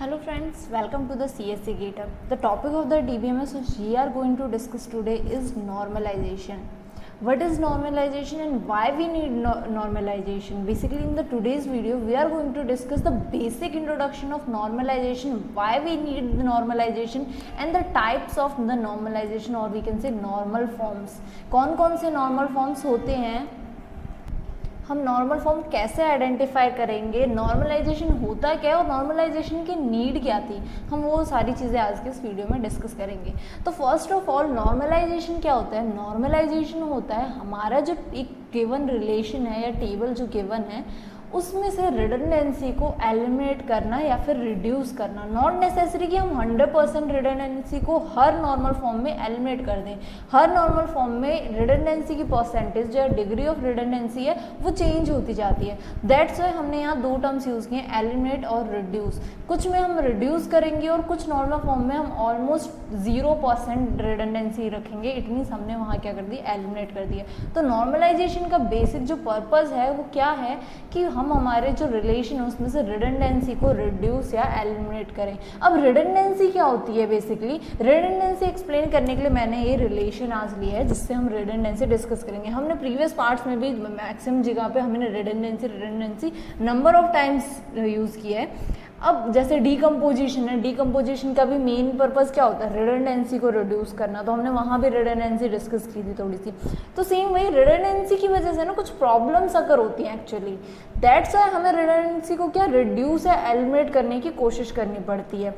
Hello friends, welcome to the CSC GitHub. The topic of the DBMS which we are going to discuss today is normalization. What is normalization and why we need normalization? Basically in the today's video we are going to discuss the basic introduction of normalization, why we need the normalization and the types of the normalization or we can say normal forms. कौन कौन से normal forms होते हैं, हम normal form कैसे identify करेंगे, normalisation होता क्या है और नॉर्मलाइजेशन की नीड क्या थी, हम वो सारी चीज़ें आज के इस वीडियो में डिस्कस करेंगे। तो फर्स्ट ऑफ ऑल नॉर्मलाइजेशन क्या होता है? नॉर्मलाइजेशन होता है हमारा जो एक गिवन रिलेशन है या टेबल जो गिवन है उसमें से रिडंडेंसी को एलिमिनेट करना या फिर रिड्यूस करना। नॉट नेसेसरी कि हम 100% रिडंडेंसी को हर नॉर्मल फॉर्म में एलिमिनेट कर दें। हर नॉर्मल फॉर्म में रिडंडेंसी की परसेंटेज जो डिग्री ऑफ रिडंडेंसी है वो चेंज होती जाती है। दैट्स वाई हमने यहाँ दो टर्म्स यूज़ किए, एलिमिनेट और रिड्यूस। कुछ में हम रिड्यूस करेंगे और कुछ नॉर्मल फॉर्म में हम ऑलमोस्ट 0% रिडंडेंसी रखेंगे। इट मीन्स हमने वहाँ क्या कर दिया, एलिमिनेट कर दिया। तो नॉर्मलाइजेशन का बेसिक जो पर्पज़ है वो क्या है कि हम हमारे जो रिलेशन है उसमें से रिडंडेंसी को रिड्यूस या एलिमिनेट करें। अब रिडंडेंसी क्या होती है? बेसिकली रिडंडेंसी एक्सप्लेन करने के लिए मैंने ये रिलेशन आज लिया है जिससे हम रिडंडेंसी डिस्कस करेंगे। हमने प्रीवियस पार्ट्स में भी मैक्सिमम जगह पे हमने redundancy number of times use किया है। अब जैसे डीकम्पोजिशन है, डीकम्पोजिशन का भी मेन पर्पस क्या होता है? रिडंडेंसी को रिड्यूस करना। तो हमने वहाँ भी रिडंडेंसी डिस्कस की थी थोड़ी सी। तो सेम वही रिडंडेंसी की वजह से ना कुछ प्रॉब्लम्स अगर होती हैं एक्चुअली, दैट्स वाई हमें रिडंडेंसी को क्या रिड्यूस या एलिमिनेट करने की कोशिश करनी पड़ती है।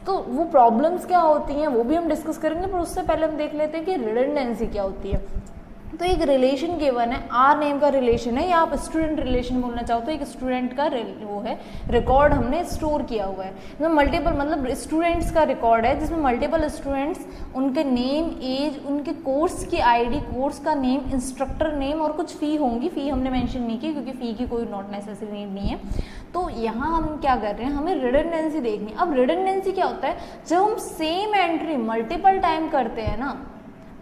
तो वो प्रॉब्लम्स क्या होती हैं वो भी हम डिस्कस करेंगे, पर उससे पहले हम देख लेते हैं कि रिडंडेंसी क्या होती है। तो एक रिलेशन गिवन है, आर नेम का रिलेशन है या आप स्टूडेंट रिलेशन बोलना चाहो तो एक स्टूडेंट का वो है रिकॉर्ड हमने स्टोर किया हुआ है। इसमें मल्टीपल मतलब स्टूडेंट्स का रिकॉर्ड है जिसमें मल्टीपल स्टूडेंट्स, उनके नेम, एज, उनके कोर्स की आईडी, कोर्स का नेम, इंस्ट्रक्टर नेम और कुछ फ़ी होंगी। फ़ी हमने मेंशन नहीं की क्योंकि फ़ी की कोई नॉट नेसेसरी नीड नहीं है। तो यहाँ हम क्या कर रहे हैं, हमें रिडंडेंसी देखनी। अब रिडंडेंसी क्या होता है? जब हम सेम एंट्री मल्टीपल टाइम करते हैं ना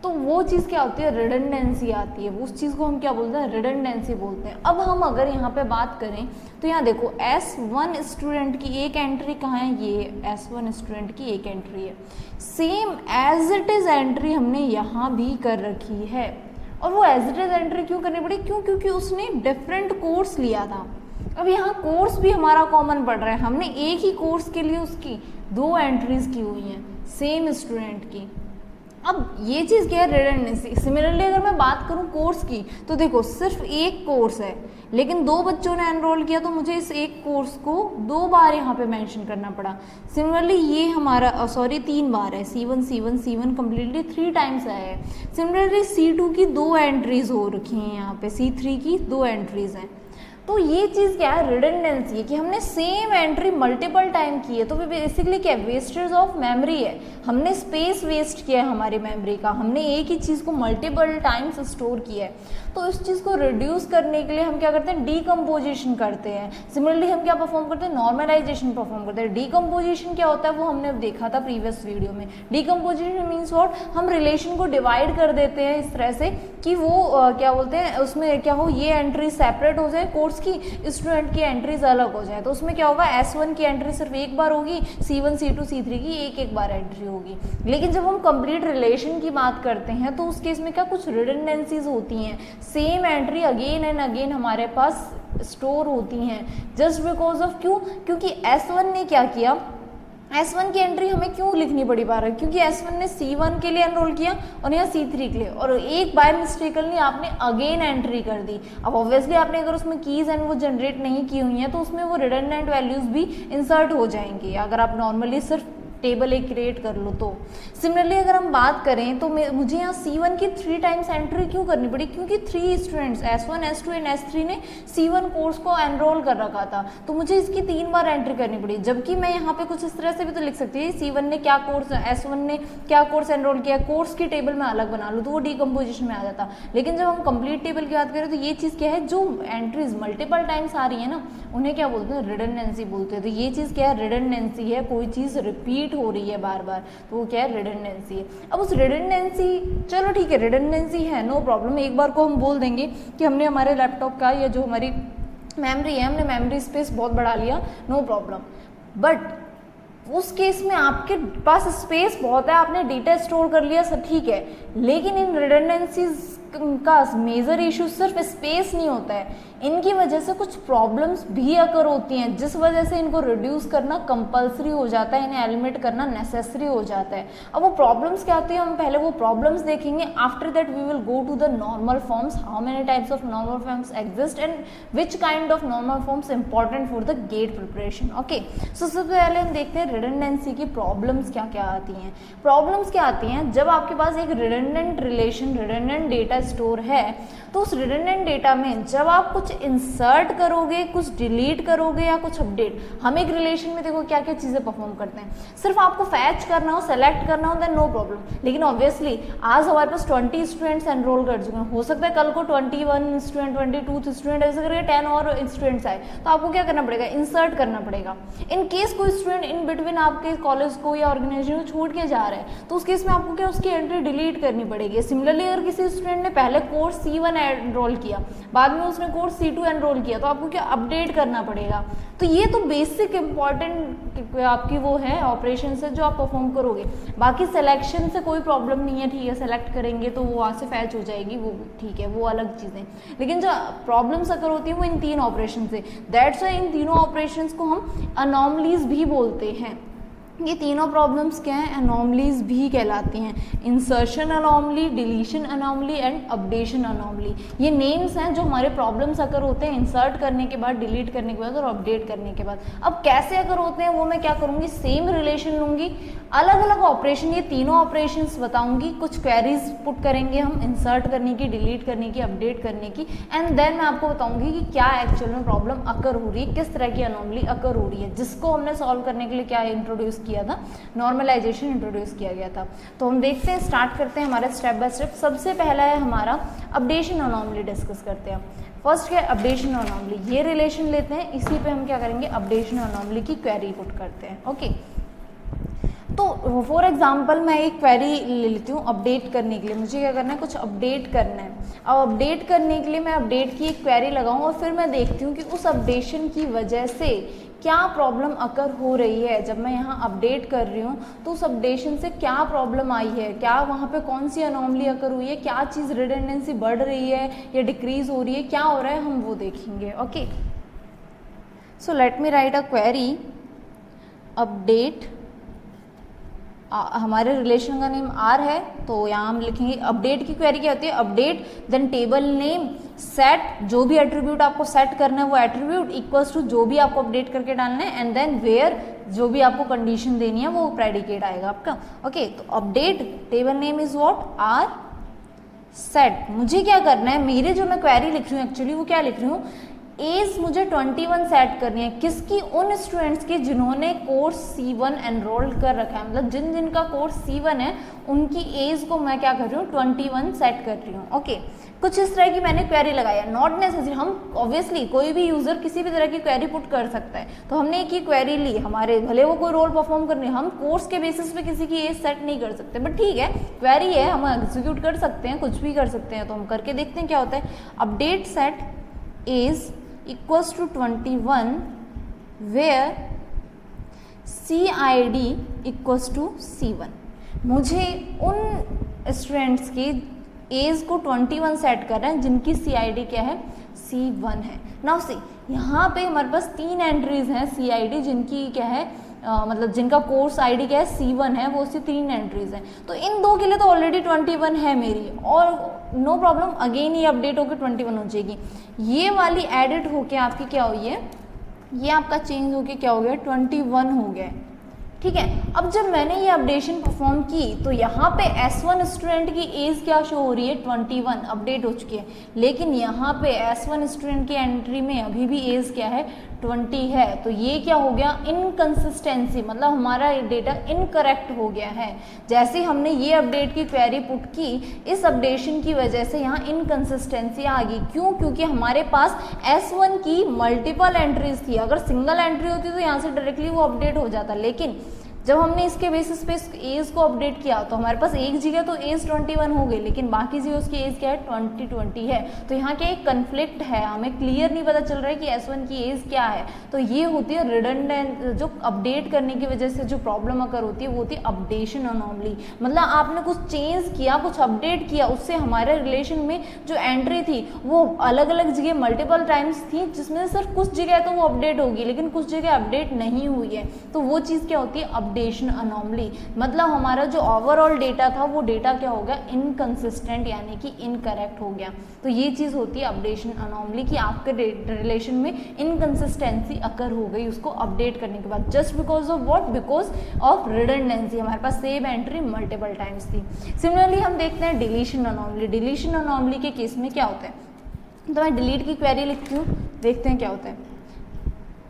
तो वो चीज़ क्या होती है? रिडंडेंसी आती है। उस चीज़ को हम क्या बोलते हैं? रिडंडेंसी बोलते हैं। अब हम अगर यहाँ पे बात करें तो यहाँ देखो S1 स्टूडेंट की एक एंट्री कहाँ है? ये S1 स्टूडेंट की एक एंट्री है। Same as it is entry हमने यहाँ भी कर रखी है। और वो एज इट इज़ एंट्री क्यों करनी पड़ी? क्योंकि उसने डिफरेंट कोर्स लिया था। अब यहाँ कोर्स भी हमारा कॉमन पड़ रहा है, हमने एक ही कोर्स के लिए उसकी दो एंट्रीज की हुई हैं सेम स्टूडेंट की। अब ये चीज़ क्या है? रिडंडेंसी। सिमिलरली अगर मैं बात करूँ कोर्स की तो देखो सिर्फ एक कोर्स है लेकिन दो बच्चों ने एनरोल किया तो मुझे इस एक कोर्स को दो बार यहाँ पे मेंशन करना पड़ा। सिमिलरली ये हमारा 3 बार है, C1 कम्प्लीटली 3 टाइम्स आया है। सिमिलरली C2 की 2 एंट्रीज हो रखी हैं यहाँ पे, C3 की 2 एंट्रीज हैं। तो ये चीज़ क्या है? रिडंडेंसी है कि हमने सेम एंट्री मल्टीपल टाइम की है। तो बेसिकली क्या है? वेस्टेज ऑफ मेमोरी है। हमने स्पेस वेस्ट किया है हमारी मेमोरी का, हमने एक ही चीज़ को मल्टीपल टाइम्स स्टोर किया है। तो इस चीज़ को रिड्यूस करने के लिए हम क्या करते हैं? डीकम्पोजिशन करते हैं। सिमिलरली हम क्या परफॉर्म करते हैं? नॉर्मलाइजेशन परफॉर्म करते हैं। डीकम्पोजिशन क्या होता है वो हमने देखा था प्रीवियस वीडियो में। Decomposition means what? हम रिलेशन को डिवाइड कर देते हैं इस तरह से कि वो क्या बोलते हैं उसमें क्या हो, ये एंट्री सेपरेट हो जाए, कोर्स की स्टूडेंट की एंट्रीज अलग हो जाए। तो उसमें क्या होगा? S1 की एंट्री सिर्फ एक बार होगी, C1 C2 C3 की एक बार एंट्री होगी। लेकिन जब हम कंप्लीट रिलेशन की बात करते हैं तो उस केस में क्या कुछ रिडंडेंसीज होती हैं, same entry again and again हमारे पास स्टोर होती हैं। जस्ट बिकॉज ऑफ क्योंकि S1 ने क्या किया, S1 की एंट्री हमें क्यों लिखनी पड़ी बार बार? क्योंकि S1 ने C1 के लिए एनरोल किया और यहाँ C3 के लिए, और एक बाय मिस्टेकली आपने अगेन एंट्री कर दी। अब ऑब्वियसली आपने अगर उसमें कीज एंड वो जनरेट नहीं की हुई हैं तो उसमें वो रिडंडेंट वैल्यूज भी इंसर्ट हो जाएंगी अगर आप नॉर्मली सिर्फ टेबल एक क्रिएट कर लो तो। सिमिलरली अगर हम बात करें तो मुझे यहाँ C1 की 3 टाइम्स एंट्री क्यों करनी पड़ी? क्योंकि 3 students S1 S2 and S3 ने C1 कोर्स को एनरोल कर रखा था तो मुझे इसकी 3 बार एंट्री करनी पड़ी। जबकि मैं यहाँ पे कुछ इस तरह से भी तो लिख सकती है C1 ने क्या कोर्स, S1 ने क्या कोर्स एनरोल किया, कोर्स की टेबल में अलग बना लूँ तो वो डीकम्पोजिशन में आ जाता। लेकिन जब हम कंप्लीट टेबल की बात करें तो ये चीज़ क्या है? जो एंट्रीज मल्टीपल टाइम्स आ रही है ना उन्हें क्या बोलते हैं? रिडंडेंसी बोलते हैं। तो ये चीज़ क्या है? रिडंडेंसी है। कोई चीज़ रिपीट हो रही है बार बार तो वो क्या है? रिडंडेंसी है। अब उस रिडंडेंसी, चलो ठीक है रिडंडेंसी है, नो प्रॉब्लम। एक बार को हम बोल देंगे कि हमने हमारे लैपटॉप का या जो हमारी मेमोरी है हमने मेमोरी स्पेस बहुत बढ़ा लिया, नो प्रॉब्लम। बट उस केस में आपके पास स्पेस बहुत है, आपने डेटा स्टोर कर लिया, सब ठीक है, लेकिन इन रिडंडेंसीज का मेजर इशू सिर्फ स्पेस नहीं होता है, इनकी वजह से कुछ प्रॉब्लम्स भी अकर होती हैं, जिस वजह से इनको रिड्यूस करना कंपलसरी हो जाता है, इन्हें एलिमिनेट करना नेसेसरी हो जाता है। अब वो प्रॉब्लम्स क्या आती है, हम पहले वो प्रॉब्लम्स देखेंगे, after that we will go to the normal forms, how many types of normal forms exist and which kind of normal forms important for the GATE preparation. Okay, so सबसे पहले हम देखते हैं रिडंडेंसी की problems क्या क्या आती हैं। प्रॉब्लम्स क्या आती हैं, जब आपके पास एक redundant relation, redundant data store है, तो उस रिडंडेंट डेटा में जब आप कुछ इंसर्ट करोगे, कुछ डिलीट करोगे या कुछ अपडेट, हम एक रिलेशन में देखो क्या क्या चीज़ें परफॉर्म करते हैं, सिर्फ आपको फैच करना हो, सेलेक्ट करना हो, देन नो प्रॉब्लम। लेकिन ऑब्वियसली आज हमारे पास 20 स्टूडेंट्स एनरोल कर चुके हैं, हो सकता है कल को 21 स्टूडेंट, 22 स्टूडेंट, ऐसे करके 10 और स्टूडेंट्स आए, तो आपको क्या करना पड़ेगा, इंसर्ट करना पड़ेगा। इन केस कोई स्टूडेंट इन बिटवीन आपके कॉलेज को या ऑर्गेनाइजेशन को छोड़ के जा रहा है, तो उस केस में आपको क्या उसकी एंट्री डिलीट करनी पड़ेगी। सिमिलरली अगर किसी स्टूडेंट ने पहले कोर्स C1 एनरोल किया, बाद में उसने कोर्स C2 एनरोल किया, तो आपको क्या अपडेट करना पड़ेगा। तो ये तो बेसिक इंपॉर्टेंट आपकी वो है ऑपरेशन है जो आप परफॉर्म करोगे। बाकी सिलेक्शन से कोई प्रॉब्लम नहीं है, ठीक है, सेलेक्ट करेंगे तो वो वहाँ से फैच हो जाएगी, वो ठीक है, वो अलग चीज़ें। लेकिन जो प्रॉब्लम्स अगर होती है वो इन 3 ऑपरेशन से, दैट्स वाई इन तीनों ऑपरेशंस को हम अनॉमलीज भी बोलते हैं। ये तीनों प्रॉब्लम्स क्या हैं, अनॉमलीज भी कहलाती हैं, insertion anomaly, deletion anomaly and updation anomaly. ये नेम्स हैं जो हमारे प्रॉब्लम्स अगर होते हैं इंसर्ट करने के बाद, डिलीट करने के बाद और अपडेट करने के बाद। अब कैसे अगर होते हैं वो मैं क्या करूँगी, सेम रिलेशन लूँगी, अलग अलग ऑपरेशन, ये तीनों ऑपरेशंस बताऊँगी, कुछ क्वेरीज पुट करेंगे हम इंसर्ट करने की, डिलीट करने की, अपडेट करने की, एंड देन मैं आपको बताऊँगी कि क्या एक्चुअल में प्रॉब्लम अकर हो रही है, किस तरह की अनॉमली अकर हो रही है, जिसको हमने सॉल्व करने के लिए क्या इंट्रोड्यूस किया था, नॉर्मलाइजेशन इंट्रोड्यूस किया गया था। तो हम देखते हैं, स्टार्ट करते हैं हमारे स्टेप बाय स्टेप। सबसे पहला है हमारा अपडेशन अनॉमली, डिस्कस करते हैं। फर्स्ट क्या है, अपडेशन अनॉमली, ये रिलेशन लेते हैं, इसी पे हम क्या करेंगे, अपडेशन अनॉमली की क्वेरी पुट करते हैं। ओके, तो फॉर एग्जांपल मैं एक क्वेरी ले लेती हूँ अपडेट करने के लिए, मुझे क्या करना है, कुछ अपडेट करना है। अब अपडेट करने के लिए मैं अपडेट की एक क्वेरी लगाऊँ और फिर मैं देखती हूँ कि उस अपडेशन की वजह से क्या प्रॉब्लम अकर हो रही है। जब मैं यहाँ अपडेट कर रही हूँ तो उस अपडेशन से क्या प्रॉब्लम आई है, क्या वहाँ पे कौन सी अनॉमली अकर हुई है, क्या चीज़ रिडंडेंसी बढ़ रही है या डिक्रीज हो रही है, क्या हो रहा है, हम वो देखेंगे। Okay, so let me right a query update, हमारे रिलेशन का नेम आर है, तो यहाँ हम लिखेंगे अपडेट की क्वेरी क्या होती है, update then table name set, जो भी एट्रीब्यूट आपको सेट करना है वो एट्रीब्यूट इक्वल्स टू जो भी आपको अपडेट करके डालना है, एंड देन वेयर, जो भी आपको कंडीशन देनी है वो प्रेडिकेट आएगा आपका। ओके, तो update table name is what, R set. मुझे क्या करना है, मेरे जो मैं क्वेरी लिख रही हूँ एक्चुअली वो क्या लिख रही हूँ, एज मुझे 21 सेट करनी है, किसकी, उन स्टूडेंट्स की जिन्होंने कोर्स C1 एनरोल्ड कर रखा है, मतलब जिन जिनका कोर्स C1 है उनकी एज को मैं क्या कर रही हूँ, 21 सेट कर रही हूँ। ओके, कुछ इस तरह की मैंने क्वेरी लगाया, नॉट नेसेसरी, हम ऑब्वियसली कोई भी यूजर किसी भी तरह की क्वेरी पुट कर सकता है, तो हमने एक ही क्वेरी ली, हमारे भले वो कोई रोल परफॉर्म करने, हम कोर्स के बेसिस पे किसी की एज सेट नहीं कर सकते, बट ठीक है क्वेरी है, हम एग्जीक्यूट कर सकते हैं, कुछ भी कर सकते हैं, तो हम करके देखते हैं क्या होता है। Update set age equals to 21 where CID equals to C1। मुझे उन स्टूडेंट्स की एज को 21 सेट कर रहे हैं जिनकी CID क्या है, C1 है। नाउ सी, यहाँ पे हमारे पास 3 एंट्रीज हैं CID जिनकी क्या है, मतलब जिनका कोर्स ID क्या है, C1 है, वो उसकी 3 एंट्रीज हैं, तो इन दो के लिए तो ऑलरेडी 21 है मेरी, और नो प्रॉब्लम, अगेन ये अपडेट होकर 21 हो जाएगी। ये वाली एडिट होके आपकी क्या हुई है, ये आपका चेंज होके क्या हो गया, 21 हो गया, ठीक है। अब जब मैंने ये अपडेशन परफॉर्म की तो यहाँ पे S1 स्टूडेंट की एज क्या शो हो रही है, 21 अपडेट हो चुकी है, लेकिन यहाँ पे S1 स्टूडेंट की एंट्री में अभी भी एज क्या है, 20 है, तो ये क्या हो गया, इनकंसिस्टेंसी, मतलब हमारा डेटा इनकरेक्ट हो गया है। जैसे हमने ये अपडेट की क्वेरी पुट की, इस अपडेशन की वजह से यहाँ इनकंसिस्टेंसी आ गई, क्यों, क्योंकि हमारे पास S1 की मल्टीपल एंट्रीज थी, अगर सिंगल एंट्री होती तो यहाँ से डायरेक्टली वो अपडेट हो जाता, लेकिन जब हमने इसके बेसिस पे एज को अपडेट किया तो हमारे पास एक जगह तो एज 21 हो गई, लेकिन बाकी जगह उसकी एज क्या है 2020 है। तो यहाँ क्या एक कन्फ्लिक्ट है, हमें क्लियर नहीं पता चल रहा है कि S1 की एज क्या है। तो ये होती है रिडंडेंट, जो अपडेट करने की वजह से जो प्रॉब्लम अगर होती है वो होती है अपडेशन अनोमली। मतलब आपने कुछ चेंज किया, कुछ अपडेट किया, उससे हमारे रिलेशन में जो एंट्री थी वो अलग अलग जगह मल्टीपल टाइम्स थी, जिसमें सिर्फ कुछ जगह तो वो अपडेट होगी लेकिन कुछ जगह अपडेट नहीं हुई है। तो वो चीज़ क्या होती है अपडेशन अनोमली। मतलब हमारा जो ओवरऑल डेटा था वो डेटा क्या हो गया इनकंसिस्टेंट यानी कि इनकरेक्ट हो गया। तो ये चीज़ होती है अपडेशन अनोमली कि आपके रिलेशन में इनकंसिस्टेंसी अकर हो गई उसको अपडेट करने के बाद, just because of what, because of redundancy, हमारे पास सेम एंट्री मल्टीपल टाइम्स थी। सिमिलरली हम देखते हैं डिलीशन अनोमली। डिलीशन अनोमली के केस में क्या होता है, तो मैं डिलीट की क्वेरी लिखती हूँ, देखते हैं क्या होता है।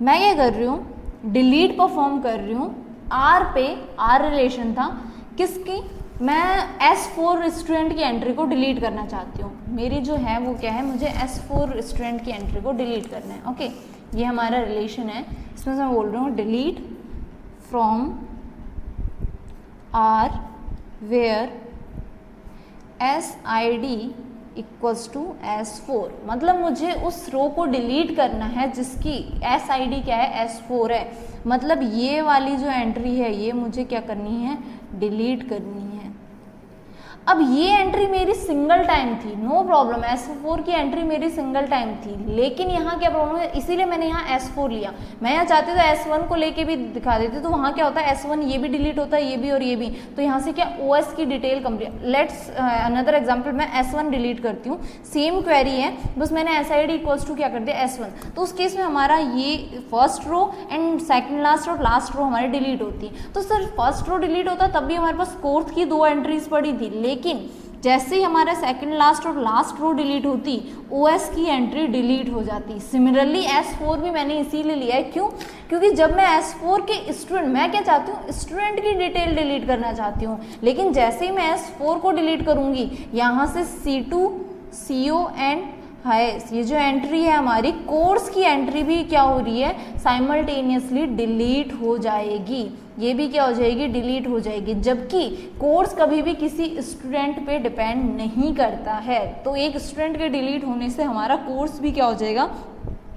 मैं क्या कर रही हूँ, डिलीट परफॉर्म कर रही हूँ, आर पे, आर रिलेशन था किसकी, मैं S4 स्टूडेंट की एंट्री को डिलीट करना चाहती हूँ। मेरी जो है वो क्या है, मुझे S4 स्टूडेंट की एंट्री को डिलीट करना है। ओके, ये हमारा रिलेशन है, इसमें मैं बोल रहा हूँ delete from R where SID equals to S4। मतलब मुझे उस रो को डिलीट करना है जिसकी SID क्या है, S4 है। मतलब ये वाली जो एंट्री है ये मुझे क्या करनी है, डिलीट करनी है। अब ये एंट्री मेरी सिंगल टाइम थी, नो प्रॉब्लम, S4 की एंट्री मेरी सिंगल टाइम थी, लेकिन यहाँ क्या प्रॉब्लम है, इसीलिए मैंने यहाँ S4 लिया। मैं यहाँ चाहती तो S1 को लेके भी दिखा देती, तो वहाँ क्या होता है S1 ये भी डिलीट होता है, ये भी और ये भी, तो यहाँ से क्या OS की detail complete. Let's another example, मैं S1 डिलीट करती हूँ, सेम क्वेरी है, बस मैंने SID इक्वल्स टू क्या कर दिया S1। तो उस केस में हमारा ये first row and second last और लास्ट रो हमारी डिलीट होती है। तो सर फर्स्ट रो डिलीट होता तब भी हमारे पास फोर्थ की 2 एंट्रीज पड़ी थी, लेकिन जैसे ही हमारा सेकंड लास्ट और लास्ट रो डिलीट होती OS की एंट्री डिलीट हो जाती। सिमिलरली S4 भी मैंने इसीलिए लिया है, क्यों, क्योंकि जब मैं S4 के स्टूडेंट, मैं क्या चाहती हूँ, स्टूडेंट की डिटेल डिलीट करना चाहती हूँ, लेकिन जैसे ही मैं S4 को डिलीट करूँगी यहाँ से C2 CO एंड है, ये जो एंट्री है हमारी कोर्स की एंट्री भी क्या हो रही है, साइमल्टेनियसली डिलीट हो जाएगी। ये भी क्या हो जाएगी, डिलीट हो जाएगी, जबकि कोर्स कभी भी किसी स्टूडेंट पे डिपेंड नहीं करता है। तो एक स्टूडेंट के डिलीट होने से हमारा कोर्स भी क्या हो जाएगा,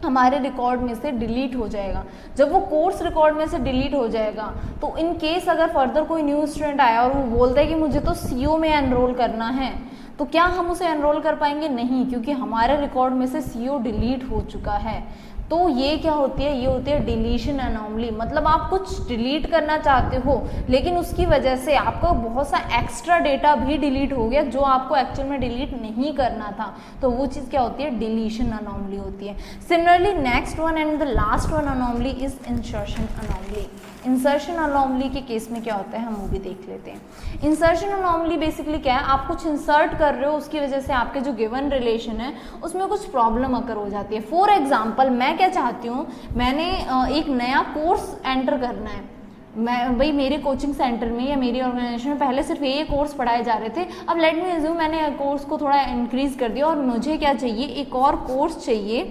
हमारे रिकॉर्ड में से डिलीट हो जाएगा। जब वो कोर्स रिकॉर्ड में से डिलीट हो जाएगा तो इन केस अगर फर्दर कोई न्यू स्टूडेंट आया और वो बोलता है कि मुझे तो CO में एनरोल करना है, तो क्या हम उसे एनरोल कर पाएंगे, नहीं, क्योंकि हमारे रिकॉर्ड में से CO डिलीट हो चुका है। तो ये क्या होती है, ये होती है डिलीशन अनोमली। मतलब आप कुछ डिलीट करना चाहते हो लेकिन उसकी वजह से आपका बहुत सा एक्स्ट्रा डेटा भी डिलीट हो गया जो आपको एक्चुअल में डिलीट नहीं करना था, तो वो चीज़ क्या होती है, डिलीशन अनोमली होती है। Similarly next one and the last one anomaly is insertion anomaly. Insertion anomaly के केस में क्या होता है हम वो भी देख लेते हैं। इंसर्शन अनोमली बेसिकली क्या है, आप कुछ इंसर्ट कर रहे हो, उसकी वजह से आपके जो गिवन रिलेशन है उसमें कुछ प्रॉब्लम अकर हो जाती है। फॉर एग्जांपल मैं क्या चाहती हूँ, मैंने एक नया कोर्स एंटर करना है, मैं भाई मेरे कोचिंग सेंटर में या मेरी ऑर्गेनाइजेशन में पहले सिर्फ ये कोर्स पढ़ाए जा रहे थे, अब लेट मी अज्यूम मैंने कोर्स को थोड़ा इंक्रीज कर दिया और मुझे क्या चाहिए, एक और कोर्स चाहिए।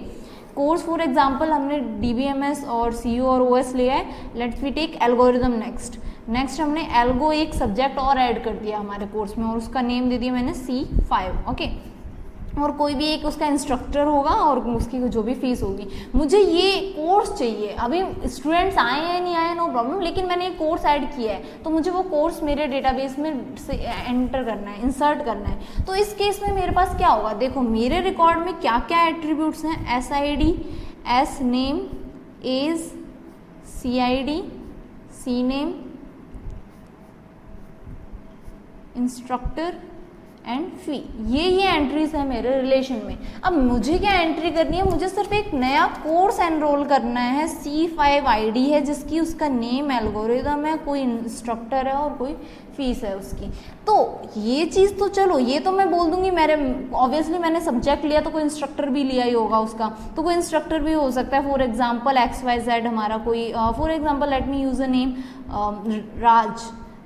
कोर्स फॉर एग्जांपल हमने DBMS और CO और OS लिया है, let's we take algorithm next हमने एल्गो एक सब्जेक्ट और ऐड कर दिया हमारे कोर्स में और उसका नेम दे दिया मैंने C5। ओके, और कोई भी एक उसका इंस्ट्रक्टर होगा और उसकी जो भी फीस होगी। मुझे ये कोर्स चाहिए, अभी स्टूडेंट्स आए हैं नहीं आए नो प्रॉब्लम, लेकिन मैंने एक कोर्स ऐड किया है तो मुझे वो कोर्स मेरे डेटाबेस में से एंटर करना है, इंसर्ट करना है। तो इस केस में मेरे पास क्या होगा, देखो मेरे रिकॉर्ड में क्या क्या एट्रीब्यूट्स हैं, SID, S name, age, CID, C name, instructor and fee, ये एंट्रीज है मेरे रिलेशन में। अब मुझे क्या एंट्री करनी है, मुझे सिर्फ एक नया कोर्स एनरोल करना है, C5 ID है जिसकी उसका नेम एल्गोरिदम है, कोई इंस्ट्रक्टर है और कोई फीस है उसकी। तो ये चीज़ तो चलो ये तो मैं बोल दूंगी, मेरे ऑब्वियसली मैंने सब्जेक्ट लिया तो कोई इंस्ट्रक्टर भी लिया ही होगा उसका, तो कोई इंस्ट्रक्टर भी हो सकता है। फॉर एग्जाम्पल XYZ हमारा कोई, for example let me use a name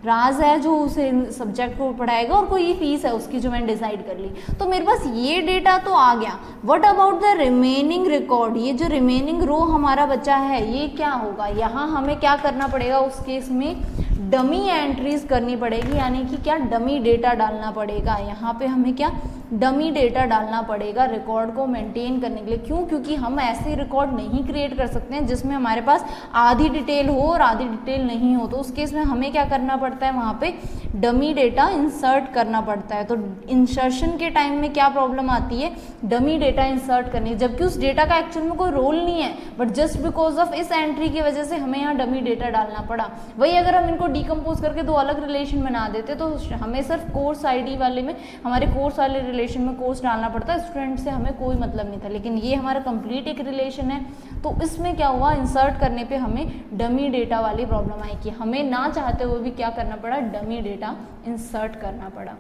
Raj है जो उसे सब्जेक्ट को पढ़ाएगा और कोई फीस है उसकी जो मैंने डिसाइड कर ली। तो मेरे पास ये डेटा तो आ गया। What about the remaining record, ये जो रिमेनिंग रो हमारा बचा है ये क्या होगा, यहाँ हमें क्या करना पड़ेगा उस केस में, डमी एंट्रीज करनी पड़ेगी, यानी कि क्या डमी डेटा डालना पड़ेगा। यहाँ पे हमें क्या डमी डेटा डालना पड़ेगा रिकॉर्ड को मेंटेन करने के लिए। क्यों? क्योंकि हम ऐसे रिकॉर्ड नहीं क्रिएट कर सकते हैं जिसमें हमारे पास आधी डिटेल हो और आधी डिटेल नहीं हो। तो उस केस में हमें क्या करना पड़ता है, वहाँ पे डमी डेटा इंसर्ट करना पड़ता है। तो इंसर्शन के टाइम में क्या प्रॉब्लम आती है, डमी डेटा इंसर्ट करनी, जबकि उस डेटा का एक्चुअल में कोई रोल नहीं है, बट जस्ट बिकॉज ऑफ इस एंट्री की वजह से हमें यहाँ डमी डेटा डालना पड़ा। वही अगर हम इनको डिकम्पोज करके दो अलग रिलेशन बना देते तो हमें सिर्फ कोर्स आईडी वाले में, हमारे कोर्स वाले रिलेशन में कोर्स डालना पड़ता है, स्टूडेंट से हमें कोई मतलब नहीं था। लेकिन ये हमारा कंप्लीट एक रिलेशन है, तो इसमें क्या हुआ, इंसर्ट करने पे हमें डमी डेटा वाली प्रॉब्लम आई कि हमें ना चाहते हुए भी क्या करना पड़ा, डमी डेटा इंसर्ट करना पड़ा।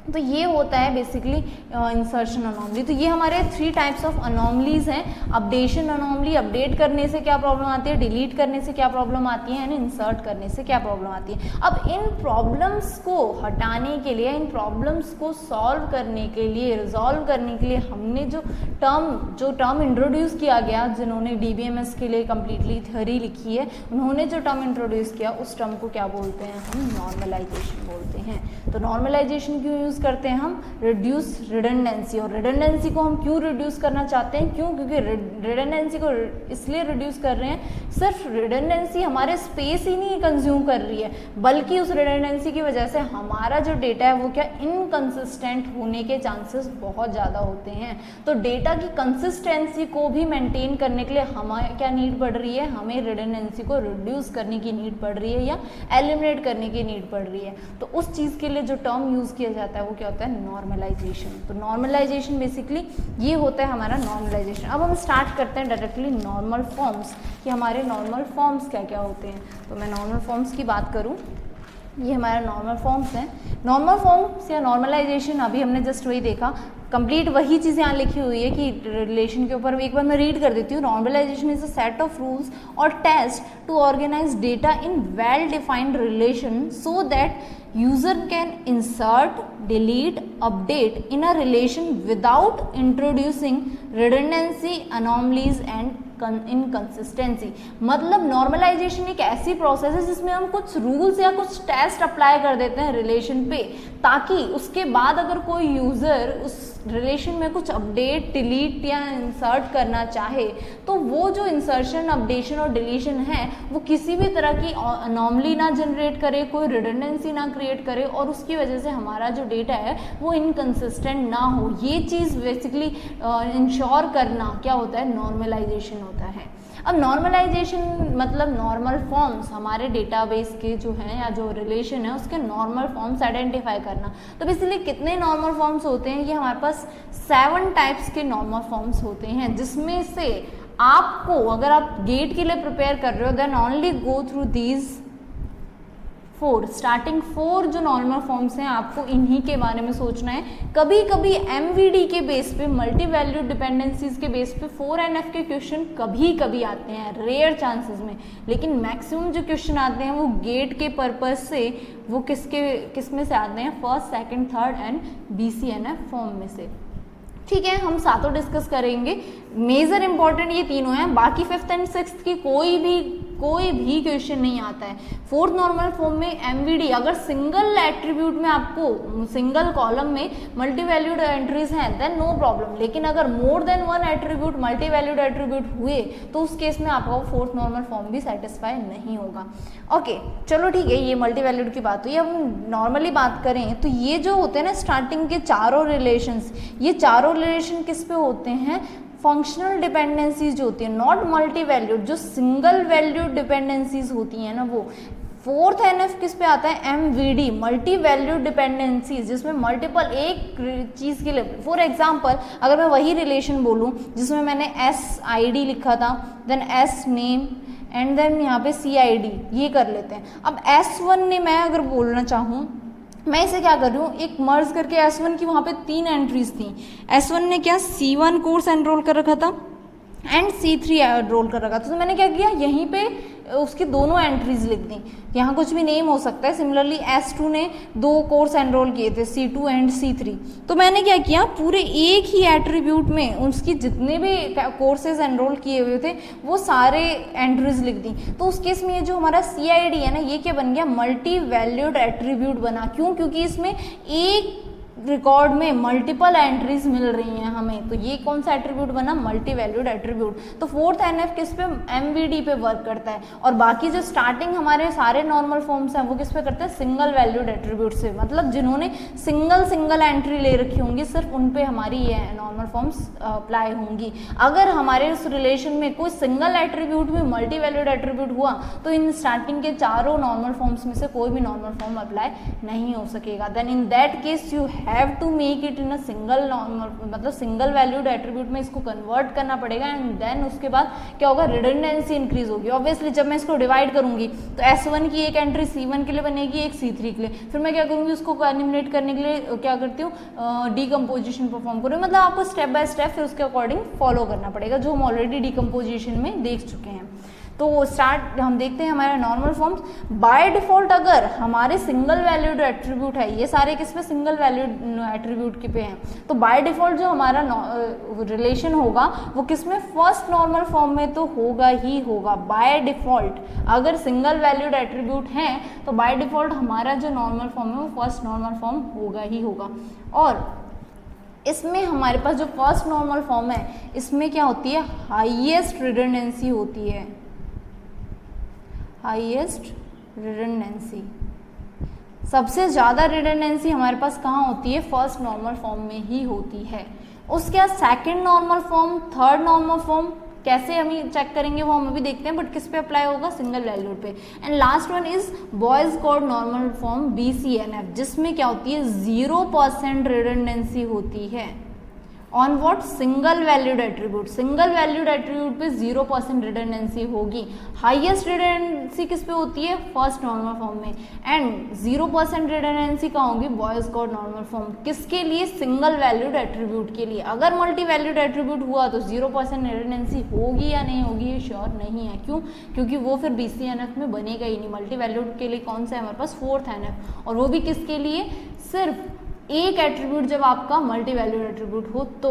तो ये होता है बेसिकली इंसर्शन अनोमली। तो ये हमारे 3 टाइप्स ऑफ अनोमलीज हैं। अपडेशन अनोमली, अपडेट करने से क्या प्रॉब्लम आती है, डिलीट करने से क्या प्रॉब्लम आती है, एंड इंसर्ट करने से क्या प्रॉब्लम आती है। अब इन प्रॉब्लम्स को हटाने के लिए, इन प्रॉब्लम्स को सॉल्व करने के लिए, रिजॉल्व करने के लिए हमने जो टर्म इंट्रोड्यूस किया गया, जिन्होंने DBMS के लिए कम्प्लीटली थ्योरी लिखी है, उन्होंने जो टर्म इंट्रोड्यूस किया उस टर्म को क्या बोलते हैं, हम नॉर्मलाइजेशन बोलते हैं। तो नॉर्मलाइजेशन क्यों यूज़ करते हैं हम, रिड्यूस रिडंडेंसी। और रिडंडेंसी को हम क्यों रिड्यूस करना चाहते हैं, क्यों, क्योंकि रिडंडेंसी को इसलिए रिड्यूस कर रहे हैं, सिर्फ रिडंडेंसी हमारे स्पेस ही नहीं कंज्यूम कर रही है, बल्कि उस रिडंडेंसी की वजह से हमारा जो डेटा है वो क्या इनकंसिस्टेंट होने के चांसेस बहुत ज़्यादा होते हैं। तो डेटा की कंसिस्टेंसी को भी मेंटेन करने के लिए हमें क्या नीड पड़ रही है, हमें रिडंडेंसी को रिड्यूस करने की नीड पड़ रही है या एलिमिनेट करने की नीड पड़ रही है। तो उस चीज़ के लिए जो टर्म यूज़ किया जाता है वो क्या होता है, नॉर्मलाइजेशन। तो नॉर्मलाइजेशन बेसिकली ये होता है हमारा नॉर्मलाइजेशन। अब हम स्टार्ट करते हैं डायरेक्टली नॉर्मल फॉर्म्स, कि हमारे नॉर्मल फॉर्म्स क्या क्या होते हैं। तो मैं नॉर्मल फॉर्म्स की बात करूँ, ये हमारा नॉर्मल फॉर्म्स हैं। नॉर्मल फॉर्म्स या नॉर्मलाइजेशन, अभी हमने जस्ट वही देखा, कंप्लीट वही चीज़ यहाँ लिखी हुई है कि रिलेशन के ऊपर एक बार मैं रीड कर देती हूँ। Normalisation is a set of rules और test to organise data in well defined relation so that user can insert, delete, update in a relation without introducing redundancy, anomalies and inconsistency. मतलब normalisation एक ऐसी process है जिसमें हम कुछ rules या कुछ टेस्ट अप्लाई कर देते हैं रिलेशन पे, ताकि उसके बाद अगर कोई यूज़र उस रिलेशन में कुछ अपडेट, डिलीट या इंसर्ट करना चाहे तो वो जो इंसर्शन, अपडेशन और डिलीशन है वो किसी भी तरह की अनॉमली ना जनरेट करे, कोई रिडंडेंसी ना क्रिएट करे और उसकी वजह से हमारा जो डेटा है वो इनकंसिस्टेंट ना हो। ये चीज़ बेसिकली इंश्योर करना क्या होता है, नॉर्मलाइजेशन होता है। अब नॉर्मलाइजेशन मतलब नॉर्मल फॉर्म्स, हमारे डेटाबेस के जो हैं या जो रिलेशन है उसके नॉर्मल फॉर्म्स आइडेंटिफाई करना। तो बेसिकली कितने नॉर्मल फॉर्म्स होते हैं, ये हमारे पास 7 टाइप्स के नॉर्मल फॉर्म्स होते हैं, जिसमें से आपको, अगर आप गेट के लिए प्रिपेयर कर रहे हो, then only go through these 4 starting 4 जो नॉर्मल फॉर्म्स हैं, आपको इन्हीं के बारे में सोचना है। कभी कभी MVD के बेस पे, मल्टी वैल्यूड डिपेंडेंसीज के बेस पे 4NF के क्वेश्चन कभी कभी आते हैं, रेयर चांसेस में, लेकिन मैक्सिमम जो क्वेश्चन आते हैं वो गेट के पर्पज से वो किस में से आते हैं, first, second, third and BCNF form में से। ठीक है, हम सातों डिस्कस करेंगे। मेजर इंपॉर्टेंट ये तीनों हैं, बाकी 5th एंड 6th की कोई भी क्वेश्चन नहीं आता है। 4th नॉर्मल फॉर्म में MVD, अगर सिंगल एट्रीब्यूट में आपको सिंगल कॉलम में मल्टी वैल्यूड एंट्रीज हैं देन नो प्रॉब्लम, लेकिन अगर more than 1 attribute, multi valued attribute हुए तो उस केस में आपका 4th नॉर्मल फॉर्म भी सेटिस्फाई नहीं होगा। ओके, चलो ठीक है, ये मल्टी वैल्यूड की बात हुई। अब हम नॉर्मली बात करें तो ये जो होते हैं ना स्टार्टिंग के चारों रिलेशंस, ये चारों रिलेशन किस पे होते हैं, फंक्शनल डिपेंडेंसीज जो होती है, नॉट मल्टी वैल्यूड, जो सिंगल वैल्यूड डिपेंडेंसीज होती हैं ना वो। 4th NF किस पे आता है, MVD, मल्टी वैल्यूड डिपेंडेंसीज, जिसमें मल्टीपल एक चीज़ के लिए, फॉर एग्जांपल अगर मैं वही रिलेशन बोलूँ जिसमें मैंने SID लिखा था, then S name and then यहाँ पे CID, ये कर लेते हैं। अब S1 ने मैं अगर बोलना चाहूँ, मैं इसे क्या कर रही हूँ, एक मर्ज करके S1 की वहाँ पे 3 एंट्रीज थी। S1 ने क्या C1 कोर्स एनरोल कर रखा था, एंड C3 एनरोल कर रखा था। तो मैंने क्या किया, यहीं पे उसकी दोनों एंट्रीज लिख दी, यहाँ कुछ भी नेम हो सकता है। सिमिलरली S2 ने 2 कोर्स एनरोल किए थे, C2 एंड C3। तो मैंने क्या किया, पूरे एक ही एट्रीब्यूट में उसकी जितने भी कोर्सेज एनरोल किए हुए थे वो सारे एंट्रीज लिख दी। तो उस केस में ये जो हमारा CID है ना, ये क्या बन गया, मल्टी वैल्यूड एट्रीब्यूट बना। क्यों? क्योंकि इसमें एक रिकॉर्ड में मल्टीपल एंट्रीज मिल रही हैं हमें। तो ये कौन सा एट्रीब्यूट बना, मल्टी वैल्यूड एट्रीब्यूट। तो 4th NF किस पे, MVD पे वर्क करता है। और बाकी जो स्टार्टिंग हमारे सारे नॉर्मल फॉर्म्स हैं वो किस पे करते हैं, सिंगल वैल्यूड एट्रीब्यूट से। मतलब जिन्होंने सिंगल एंट्री ले रखी होंगी सिर्फ उन पे हमारी ये नॉर्मल फॉर्म्स अप्लाई होंगी। अगर हमारे उस रिलेशन में कोई सिंगल एट्रीब्यूट में मल्टी वैल्यूड एट्रीब्यूट हुआ तो इन स्टार्टिंग के चारों नॉर्मल फॉर्म्स में से कोई भी नॉर्मल फॉर्म अप्लाई नहीं हो सकेगा। Then in that case you have to make it in a single normal, मतलब सिंगल वैल्यूड एट्रीब्यूट में इसको कन्वर्ट करना पड़ेगा। एंड देन उसके बाद क्या होगा, रिडंडेंसी इंक्रीज होगी। ऑब्वियसली जब मैं इसको डिवाइड करूंगी तो S1 की एक एंट्री C1 के लिए बनेगी, एक C3 के लिए। फिर मैं क्या करूंगी, उसको एलिमिनेट करने के लिए क्या करती हूँ, डीकम्पोजिशन परफॉर्म करूँगी। मतलब आपको स्टेप बाय स्टेप फिर उसके अकॉर्डिंग फॉलो करना पड़ेगा, जो हम ऑलरेडी डीकम्पोजिशन में देख चुके हैं। तो स्टार्ट हम देखते हैं हमारे नॉर्मल फॉर्म्स। बाय डिफॉल्ट अगर हमारे सिंगल वैल्यूड एट्रीब्यूट है, ये सारे किस पे, सिंगल वैल्यूड एट्रीब्यूट के पे हैं, तो बाय डिफॉल्ट जो हमारा रिलेशन होगा वो किस में, फर्स्ट नॉर्मल फॉर्म में तो होगा ही होगा। बाय डिफॉल्ट अगर सिंगल वैल्यूड एट्रीब्यूट हैं तो बाय डिफॉल्ट हमारा जो नॉर्मल फॉर्म है वो फर्स्ट नॉर्मल फॉर्म होगा ही होगा। और इसमें हमारे पास जो फर्स्ट नॉर्मल फॉर्म है इसमें क्या होती है, हाईएस्ट रिडंडेंसी होती है। हाईएस्ट रिडंडेंसी, सबसे ज़्यादा रिडंडेंसी हमारे पास कहाँ होती है, फर्स्ट नॉर्मल फॉर्म में ही होती है। उसके बाद second normal form, third normal form कैसे हम चेक करेंगे वो हम अभी देखते हैं, बट किस पे अप्लाई होगा, सिंगल वैल्यूड पे। And last one is boys code normal form BCNF, जिसमें क्या होती है, 0% रिडंडेंसी होती है। On what, single valued attribute. Single valued attribute पे 0% रिडंडेंसी होगी। हाईएस्ट रिडंडेंसी किस पे होती है, फर्स्ट नॉर्मल फॉर्म में। एंड 0% रिडंडेंसी कहाँ होगी, बॉयज कोड नॉर्मल फॉर्म। किसके लिए, सिंगल वैल्यूड एट्रीब्यूट के लिए। अगर मल्टी वैल्यूड एट्रीब्यूट हुआ तो 0% रिडंडेंसी होगी या नहीं होगी, ये श्योर नहीं है। क्यों? क्योंकि वो फिर BCNF में बनेगा ही नहीं। मल्टी वैल्यूड के लिए कौन सा है हमारे पास, 4th NF, और वो भी किसके लिए, सिर्फ एक एट्रीब्यूट जब आपका मल्टी वैल्यूड एट्रीब्यूट हो तो।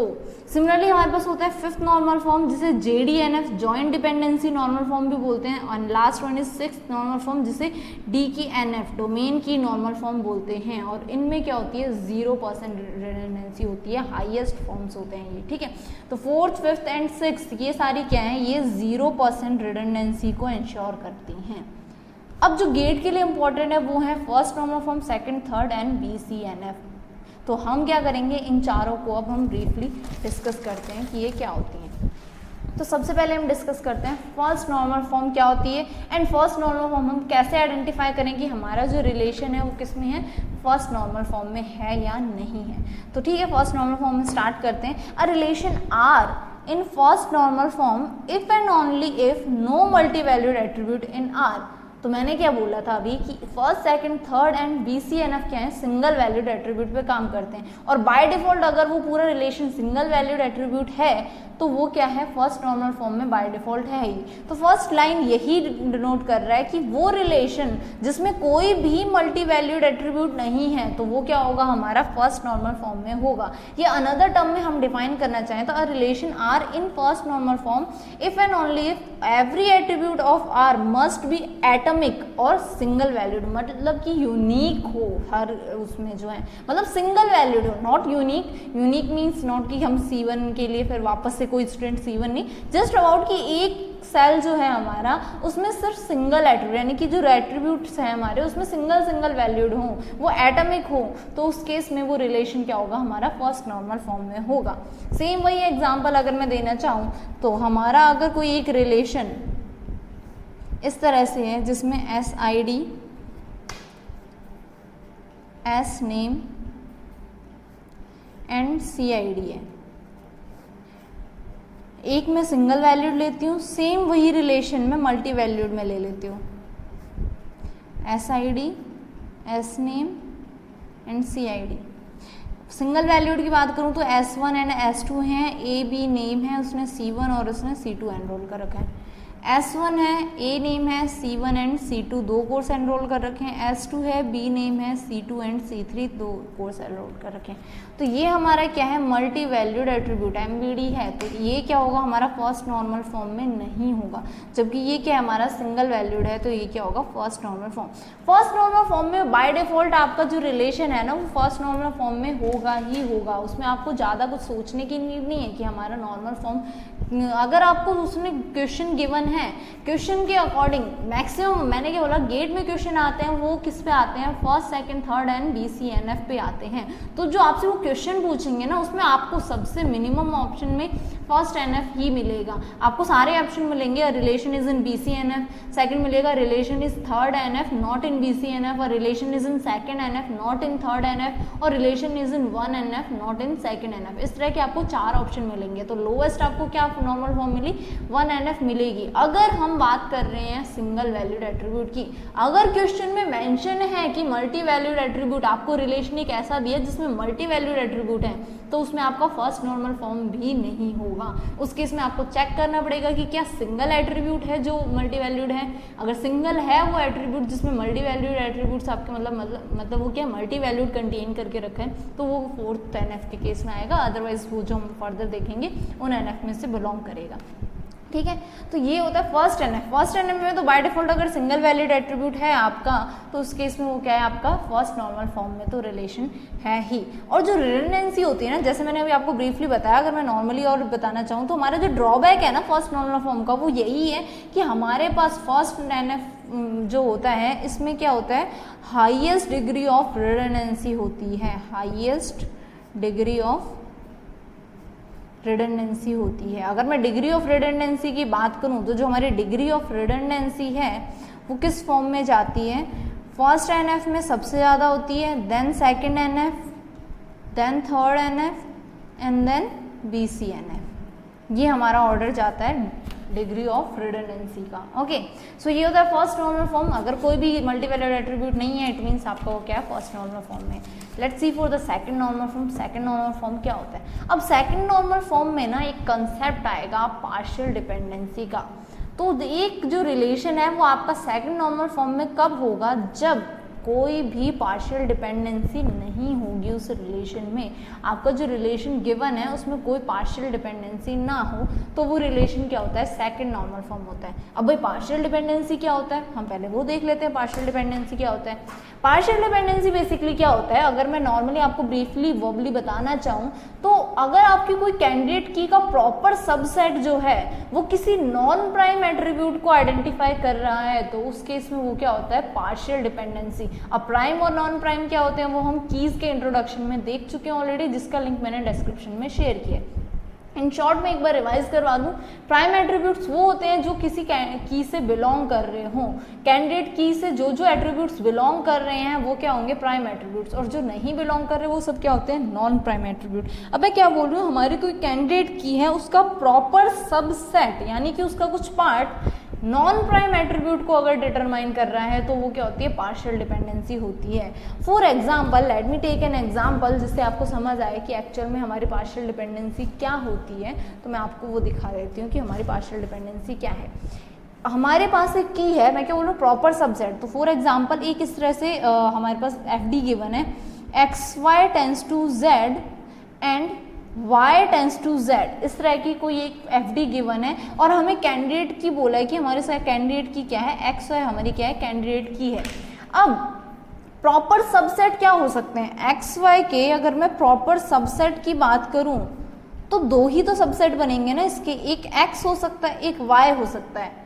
सिमिलरली हमारे पास होता है 5th नॉर्मल फॉर्म, जिसे JDNF, joint dependency normal form भी बोलते हैं। और last one is 6th normal form, जिसे DKNF, डोमेन की नॉर्मल फॉर्म बोलते हैं। और इनमें क्या होती है, 0% रिडंडेंसी होती है, हाईएस्ट फॉर्म्स होते हैं ये, ठीक है। तो 4th, 5th एंड 6th ये सारी क्या है, ये 0% रिडंडेंसी को इंश्योर करती हैं। अब जो गेट के लिए इंपॉर्टेंट है वो है first normal form, second, third and BCNF। तो हम क्या करेंगे, इन चारों को अब हम ब्रीफली डिस्कस करते हैं कि ये क्या होती हैं। तो सबसे पहले हम डिस्कस करते हैं फर्स्ट नॉर्मल फॉर्म क्या होती है। एंड फर्स्ट नॉर्मल फॉर्म हम कैसे आइडेंटिफाई करें कि हमारा जो रिलेशन है वो किस में है, फर्स्ट नॉर्मल फॉर्म में है या नहीं है। तो ठीक है, फर्स्ट नॉर्मल फॉर्म में स्टार्ट करते हैं। A relation R in first normal form if and only if no multi valued attribute in R। तो मैंने क्या बोला था अभी कि first, second, third and BCNF क्या है, सिंगल वैल्यूड एट्रीब्यूट पे काम करते हैं। और बाय डिफॉल्ट अगर वो पूरा रिलेशन सिंगल वैल्यूड एट्रीब्यूट है तो वो क्या है, फर्स्ट नॉर्मल फॉर्म में बाय डिफॉल्ट है ही। तो फर्स्ट लाइन यही डिनोट कर रहा है कि वो रिलेशन जिसमें कोई भी मल्टी वैल्यूड एट्रीब्यूट नहीं है तो वो क्या होगा, हमारा फर्स्ट नॉर्मल फॉर्म में होगा। ये अनदर टर्म में हम डिफाइन करना चाहें तो अ relation R in first normal form if and only if every attribute of R must be atomic और सिंगल वैल्यूड, मतलब कि यूनिक हो हर उसमें जो है, मतलब सिंगल वैल्यूड हो, not unique. Unique means not कि हम C1 के लिए फिर वापस से कोई स्टूडेंट C1 नहीं, जस्ट अबाउट कि एक सेल जो है हमारा उसमें सिर्फ सिंगल एट्रीब्यूट, यानी कि जो एट्रीब्यूट्स हैं हमारे उसमें सिंगल वैल्यूड हो, वो एटमिक हो, तो उस केस में वो रिलेशन क्या होगा, हमारा फर्स्ट नॉर्मल फॉर्म में होगा। सेम वही एग्जांपल अगर मैं देना चाहूँ तो हमारा अगर कोई एक रिलेशन इस तरह से है जिसमें SID, S name and CID है, एक में सिंगल वैल्यूड लेती हूँ, सेम वही रिलेशन में मल्टी वैल्यूड में ले लेती हूँ, SID, S name and CID। Single valued की बात करूँ तो S1 एंड S2 हैं, A B नेम है, उसने C1 और उसने C2 एनरोल कर रखा है। S1 है, A नेम है, C1 एंड C2 दो कोर्स एनरोल कर रखे हैं। S2 है, B नेम है, C2 एंड C3 दो कोर्स एनरोल कर रखे हैं। तो ये हमारा क्या है, मल्टी वैल्यूड एट्रीब्यूट MVD है, तो ये क्या होगा, हमारा फर्स्ट नॉर्मल फॉर्म में नहीं होगा। जबकि ये क्या है, हमारा सिंगल वैल्यूड है, तो ये क्या होगा, first normal form. First normal form में बाय डिफॉल्ट आपका जो रिलेशन है ना, वो फर्स्ट नॉर्मल फॉर्म में होगा ही होगा। उसमें आपको ज़्यादा कुछ सोचने की नीड नहीं है कि हमारा नॉर्मल फॉर्म, अगर आपको उसमें क्वेश्चन गिवन है, क्वेश्चन के अकॉर्डिंग मैक्सिमम, मैंने क्या बोला, गेट में क्वेश्चन आते हैं वो किस पे आते हैं, first second third and BCNF पे आते हैं। तो जो आपसे वो क्वेश्चन पूछेंगे ना, उसमें आपको सबसे मिनिमम ऑप्शन में फर्स्ट NF ही मिलेगा। आपको सारे ऑप्शन मिलेंगे, relation is in BCNF, second मिलेगा relation is third NF not in BCNF, और relation is in second NF not in third NF, और relation is in 1 NF not in second NF। इस तरह के आपको 4 ऑप्शन मिलेंगे। तो लोएस्ट आपको क्या नॉर्मल फॉर्म मिली, 1 NF मिलेगी। अगर हम बात कर रहे हैं सिंगल वैल्यूड एट्रीब्यूट की, अगर क्वेश्चन में मेंशन है कि मल्टी वैल्यूड एट्रीब्यूट, आपको रिलेशन एक ऐसा दिया जिसमें मल्टी वैल्यूड एट्रीब्यूट है, तो उसमें आपका फर्स्ट नॉर्मल फॉर्म भी नहीं होगा। उस केस में आपको चेक करना पड़ेगा कि क्या सिंगल एट्रीब्यूट है जो मल्टी वैल्यूड है। अगर सिंगल है वो एट्रीब्यूट जिसमें मल्टी वैल्यूड एट्रीब्यूट्स आपके मतलब वो क्या मल्टी वैल्यूड कंटेन करके रखा है, तो वो 4th NF के केस में आएगा। अदरवाइज वो जो हम फर्दर देखेंगे उन NF में से बिलोंग करेगा। ठीक है, तो ये होता है फर्स्ट NF। फर्स्ट NF में तो बाय डिफॉल्ट अगर सिंगल वैलिड एट्रीब्यूट है आपका, तो उस केस में वो क्या है, आपका फर्स्ट नॉर्मल फॉर्म में तो रिलेशन है ही। और जो रिडंडेंसी होती है ना, जैसे मैंने अभी आपको ब्रीफली बताया, अगर मैं नॉर्मली और बताना चाहूँ तो हमारा जो ड्रॉबैक है ना फर्स्ट नॉर्मल फॉर्म का, वो यही है कि हमारे पास फर्स्ट NF जो होता है, इसमें क्या होता है, हाईएस्ट डिग्री ऑफ रिडंडेंसी होती है, हाईएस्ट डिग्री ऑफ रिडंडेंसी होती है। अगर मैं डिग्री ऑफ रिडंडेंसी की बात करूं तो जो हमारी डिग्री ऑफ रिडंडेंसी है वो किस फॉर्म में जाती है, फर्स्ट NF में सबसे ज़्यादा होती है, then second NF, then third NF and then BCNF। ये हमारा ऑर्डर जाता है डिग्री ऑफ रिडंडेंसी का। ओके, सो ये होता है फर्स्ट नॉर्मल फॉर्म। अगर कोई भी मल्टीवैल्यूड एट्रीब्यूट नहीं है, इट मीन्स आपका वो क्या है, फर्स्ट नॉर्मल फॉर्म में। Let's see for the second normal form. Second normal form क्या होता है, अब सेकंड नॉर्मल फॉर्म में ना एक कंसेप्ट आएगा पार्शियल डिपेंडेंसी का। तो एक जो रिलेशन है वो आपका सेकंड नॉर्मल फॉर्म में कब होगा, जब कोई भी पार्शियल डिपेंडेंसी नहीं होगी उस रिलेशन में। आपका जो रिलेशन गिवन है उसमें कोई पार्शियल डिपेंडेंसी ना हो, तो वो रिलेशन क्या होता है, सेकंड नॉर्मल फॉर्म होता है। अब भाई पार्शियल डिपेंडेंसी क्या होता है, हम पहले वो देख लेते हैं। पार्शियल डिपेंडेंसी क्या होता है, पार्शियल डिपेंडेंसी बेसिकली क्या होता है, अगर मैं नॉर्मली आपको ब्रीफली वर्बली बताना चाहूँ तो अगर आपकी कोई कैंडिडेट की का प्रॉपर सबसेट जो है वो किसी नॉन प्राइम एट्रीब्यूट को आइडेंटिफाई कर रहा है, तो उस केस में वो क्या होता है, पार्शियल डिपेंडेंसी। अब प्राइम और नॉन प्राइम क्या होते हैं वो हम कीज के इंट्रोडक्शन में देख चुके हैं ऑलरेडी, जिसका लिंक मैंने डिस्क्रिप्शन में शेयर किया। इन शॉर्ट में एक बार रिवाइज करवा दूं, प्राइम एट्रीब्यूट्स वो होते हैं जो किसी की से बिलोंग कर रहे हों। कैंडिडेट की से जो जो एट्रीब्यूट्स बिलोंग कर रहे हैं वो क्या होंगे, प्राइम एट्रीब्यूट्स, और जो नहीं बिलोंग कर रहे वो सब क्या होते हैं, नॉन प्राइम एट्रीब्यूट। अब मैं क्या बोल रही हूँ, हमारी कोई कैंडिडेट की है, उसका प्रॉपर सबसेट यानी कि उसका कुछ पार्ट नॉन प्राइम एट्रीब्यूट को अगर डिटरमाइन कर रहा है तो वो क्या होती है, पार्शियल डिपेंडेंसी होती है। For example, let me take an example जिससे आपको समझ आए कि एक्चुअल में हमारी पार्शियल डिपेंडेंसी क्या होती है। तो मैं आपको वो दिखा देती हूँ कि हमारी पार्शियल डिपेंडेंसी क्या है। हमारे पास एक की है, मैं क्या बोल रहा हूँ, प्रॉपर सबसेट। तो फॉर एग्जाम्पल एक इस तरह से हमारे पास FD गिवन है, XY tends to Z and y tends to z, इस तरह की कोई एक FD गिवन है और हमें कैंडिडेट की बोला है कि हमारे साथ कैंडिडेट की क्या है, XY हमारी क्या है, कैंडिडेट की है। अब प्रॉपर सबसेट क्या हो सकते हैं, XY के अगर मैं प्रॉपर सबसेट की बात करूं तो दो ही तो सबसेट बनेंगे ना इसके, एक X हो सकता है, एक Y हो सकता है।